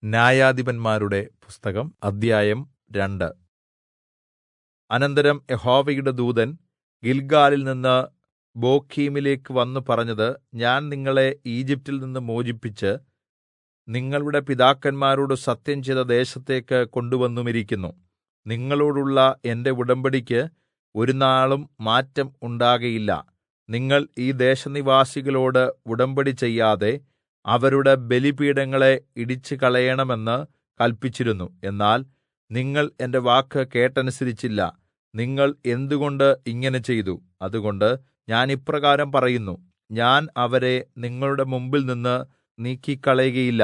ന്യായാധിപന്മാരുടെ പുസ്തകം അദ്ധ്യായം 2. അനന്തരം യഹോവയുടെ ദൂതൻ ഗില്ഗാലിൽ നിന്ന് ബോഖീമിലേക്ക് വന്നു പറഞ്ഞത്, ഞാൻ നിങ്ങളെ ഈജിപ്റ്റിൽ നിന്ന് മോചിപ്പിച്ച് നിങ്ങളുടെ പിതാക്കന്മാരോട് സത്യം ചെയ്ത ദേശത്തേക്ക് കൊണ്ടുവന്നുമിരിക്കുന്നു. നിങ്ങളോടുള്ള എന്റെ ഉടമ്പടിക്ക് ഒരുനാളും മാറ്റം ഉണ്ടാകയില്ല. നിങ്ങൾ ഈ ദേശനിവാസികളോട് ഉടമ്പടി ചെയ്യാതെ അവരുടെ ബലിപീഠങ്ങളെ ഇടിച്ചുകളയണമെന്ന് കല്പിച്ചിരുന്നു. എന്നാൽ നിങ്ങൾ എന്റെ വാക്ക് കേട്ടനുസരിച്ചില്ല. നിങ്ങൾ എന്തുകൊണ്ട് ഇങ്ങനെ ചെയ്തു? അതുകൊണ്ട് ഞാൻ ഇപ്രകാരം പറയുന്നു, ഞാൻ അവരെ നിങ്ങളുടെ മുമ്പിൽനിന്ന് നീക്കിക്കളയുകയില്ല.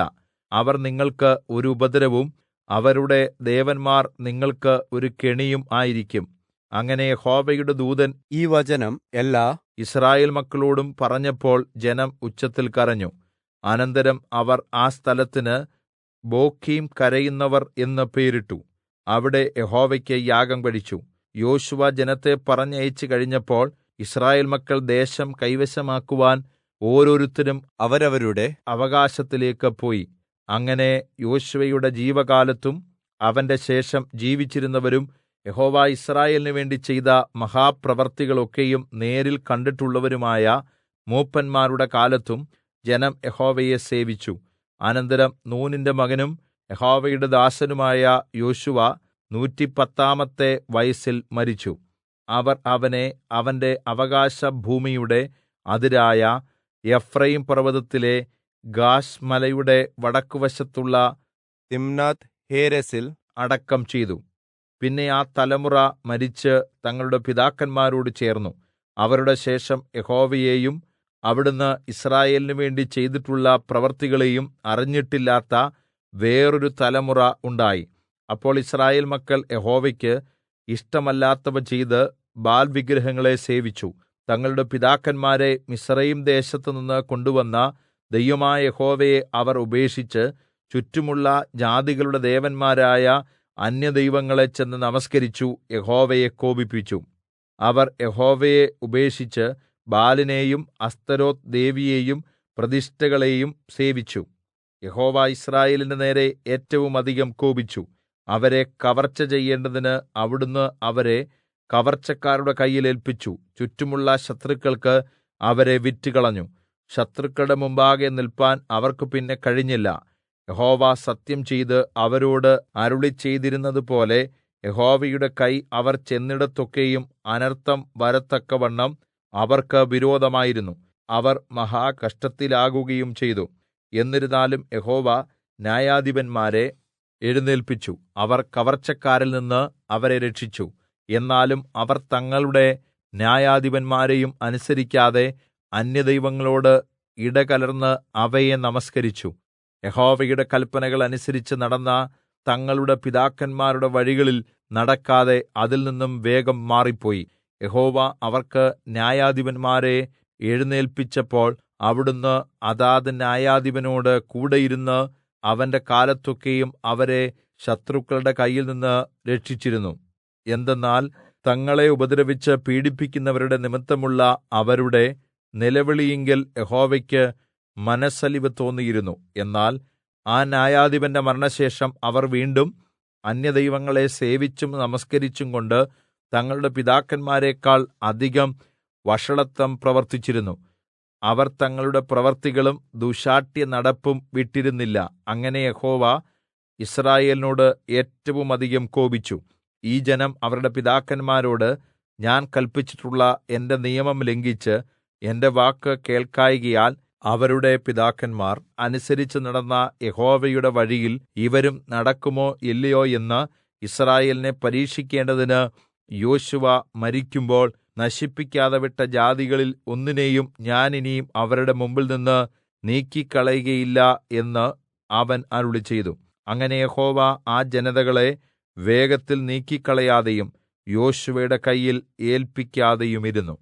അവർ നിങ്ങൾക്ക് ഒരു ഉപദ്രവവും അവരുടെ ദേവന്മാർ നിങ്ങൾക്ക് ഒരു കെണിയും ആയിരിക്കും. അങ്ങനെ യഹോവയുടെ ദൂതൻ ഈ വചനം എല്ലാ യിസ്രായേൽ മക്കളോടും പറഞ്ഞപ്പോൾ ജനം ഉച്ചത്തിൽ കരഞ്ഞു. അനന്തരം അവർ ആ സ്ഥലത്തിന് ബോഖീം കരയുന്നവർ എന്ന് പേരിട്ടു. അവിടെ യഹോവയ്ക്ക് യാഗം കഴിച്ചു. യോശുവ ജനത്തെ പറഞ്ഞയച്ചു കഴിഞ്ഞപ്പോൾ യിസ്രായേൽ മക്കൾ ദേശം കൈവശമാക്കുവാൻ ഓരോരുത്തരും അവരവരുടെ അവകാശത്തിലേക്ക് പോയി. അങ്ങനെ യോശുവയുടെ ജീവകാലത്തും അവന്റെ ശേഷം ജീവിച്ചിരുന്നവരും യഹോവ യിസ്രായേലിന് വേണ്ടി ചെയ്ത മഹാപ്രവൃത്തികളൊക്കെയും നേരിൽ കണ്ടിട്ടുള്ളവരുമായ മൂപ്പന്മാരുടെ കാലത്തും ജനം യഹോവയെ സേവിച്ചു. അനന്തരം നൂനിന്റെ മകനും യഹോവയുടെ ദാസനുമായ യോശുവ 110 വയസ്സിൽ മരിച്ചു. അവർ അവനെ അവന്റെ അവകാശഭൂമിയുടെ അതിരായ എഫ്രയീം പർവ്വതത്തിലെ ഗാശ് മലയുടെ വടക്കുവശത്തുള്ള തിമ്നാത്ത് ഹേരെസിൽ അടക്കം ചെയ്തു. പിന്നെ ആ തലമുറ മരിച്ച് തങ്ങളുടെ പിതാക്കന്മാരോട് ചേർന്നു. അവരുടെ ശേഷം യഹോവയെയും അവിടുന്ന് യിസ്രായേലിന് വേണ്ടി ചെയ്തിട്ടുള്ള പ്രവൃത്തികളെയും അറിഞ്ഞിട്ടില്ലാത്ത വേറൊരു തലമുറ ഉണ്ടായി. അപ്പോൾ യിസ്രായേൽ മക്കൾ യഹോവയ്ക്ക് ഇഷ്ടമല്ലാത്തവ ചെയ്ത് ബാൽ വിഗ്രഹങ്ങളെ സേവിച്ചു. തങ്ങളുടെ പിതാക്കന്മാരെ മിസ്രയീം ദേശത്തുനിന്ന് കൊണ്ടുവന്ന ദൈവമായ യഹോവയെ അവർ ഉപേക്ഷിച്ച് ചുറ്റുമുള്ള ജാതികളുടെ ദേവന്മാരായ അന്യദൈവങ്ങളെ ചെന്ന് നമസ്കരിച്ചു യഹോവയെ കോപിപ്പിച്ചു. അവർ യഹോവയെ ഉപേക്ഷിച്ച് ബാലിനെയും അസ്തരോത്ത് ദേവിയെയും പ്രതിഷ്ഠകളെയും സേവിച്ചു. യഹോവ യിസ്രായേലിന്റെ നേരെ ഏറ്റവും അധികം കോപിച്ചു. അവരെ കവർച്ച ചെയ്യേണ്ടതിന് അവിടുന്ന് അവരെ കവർച്ചക്കാരുടെ കയ്യിൽ ഏല്പിച്ചു. ചുറ്റുമുള്ള ശത്രുക്കൾക്ക് അവരെ വിറ്റുകളഞ്ഞു. ശത്രുക്കളുടെ മുമ്പാകെ നിൽപ്പാൻ അവർക്ക് പിന്നെ കഴിഞ്ഞില്ല. യഹോവ സത്യം ചെയ്ത് അവരോട് അരുളിച്ചെയ്തിരുന്നതുപോലെ യഹോവയുടെ കൈ അവർ ചെന്നിടത്തൊക്കെയും അനർത്ഥം വരത്തക്കവണ്ണം അവർക്ക് വിരോധമായിരുന്നു. അവർ മഹാകഷ്ടത്തിലാകുകയും ചെയ്തു. എന്നിരുന്നാലും യഹോവ ന്യായാധിപന്മാരെ എഴുന്നേല്പിച്ചു. അവർ കവർച്ചക്കാരിൽ നിന്ന് അവരെ രക്ഷിച്ചു. എന്നാലും അവർ തങ്ങളുടെ ന്യായാധിപന്മാരെയും അനുസരിക്കാതെ അന്യദൈവങ്ങളോട് ഇടകലർന്ന് അവയെ നമസ്കരിച്ചു. യഹോവയുടെ കല്പനകൾ അനുസരിച്ച് നടന്ന തങ്ങളുടെ പിതാക്കന്മാരുടെ വഴികളിൽ നടക്കാതെ അതിൽ നിന്നും വേഗം മാറിപ്പോയി. യഹോവ അവർക്ക് ന്യായാധിപന്മാരെ എഴുന്നേല്പിച്ചപ്പോൾ അവിടുന്ന് അതാത് ന്യായാധിപനോട് കൂടെയിരുന്ന് അവന്റെ കാലത്തൊക്കെയും അവരെ ശത്രുക്കളുടെ കയ്യിൽനിന്ന് രക്ഷിച്ചിരുന്നു. എന്തെന്നാൽ തങ്ങളെ ഉപദ്രവിച്ച് പീഡിപ്പിക്കുന്നവരുടെ നിമിത്തമുള്ള അവരുടെ നിലവിളിയിങ്കൽ യഹോവയ്ക്ക് മനസ്സലിവ് തോന്നിയിരുന്നു. എന്നാൽ ആ ന്യായാധിപന്റെ മരണശേഷം അവർ വീണ്ടും അന്യദൈവങ്ങളെ സേവിച്ചും നമസ്കരിച്ചും കൊണ്ട് തങ്ങളുടെ പിതാക്കന്മാരെക്കാൾ അധികം വഷളത്വം പ്രവർത്തിച്ചിരുന്നു. അവർ തങ്ങളുടെ പ്രവൃത്തികളും ദുശ്ശാഠ്യ നടപ്പും വിട്ടിരുന്നില്ല. അങ്ങനെ യഹോവ യിസ്രായേലിനോട് ഏറ്റവും അധികം കോപിച്ചു. ഈ ജനം അവരുടെ പിതാക്കന്മാരോട് ഞാൻ കല്പിച്ചിട്ടുള്ള എന്റെ നിയമം ലംഘിച്ച് എന്റെ വാക്ക് കേൾക്കായ്കയാൽ അവരുടെ പിതാക്കന്മാർ അനുസരിച്ച് നടന്ന യഹോവയുടെ വഴിയിൽ ഇവരും നടക്കുമോ ഇല്ലയോ എന്ന് യിസ്രായേലിനെ പരീക്ഷിക്കേണ്ടതിന് യോശുവ മരിക്കുമ്പോൾ നശിപ്പിക്കാതെ വിട്ട ജാതികളിൽ ഒന്നിനെയും ഞാൻ ഇനിയും അവരുടെ മുമ്പിൽനിന്ന് നീക്കിക്കളയുകയില്ല എന്ന് അവൻ അരുളിച്ചെയ്തു. അങ്ങനെ യഹോവ ആ ജനതകളെ വേഗത്തിൽ നീക്കിക്കളയാതെയും യോശുവയുടെ കയ്യിൽ ഏല്പിക്കാതെയുമിരുന്നു.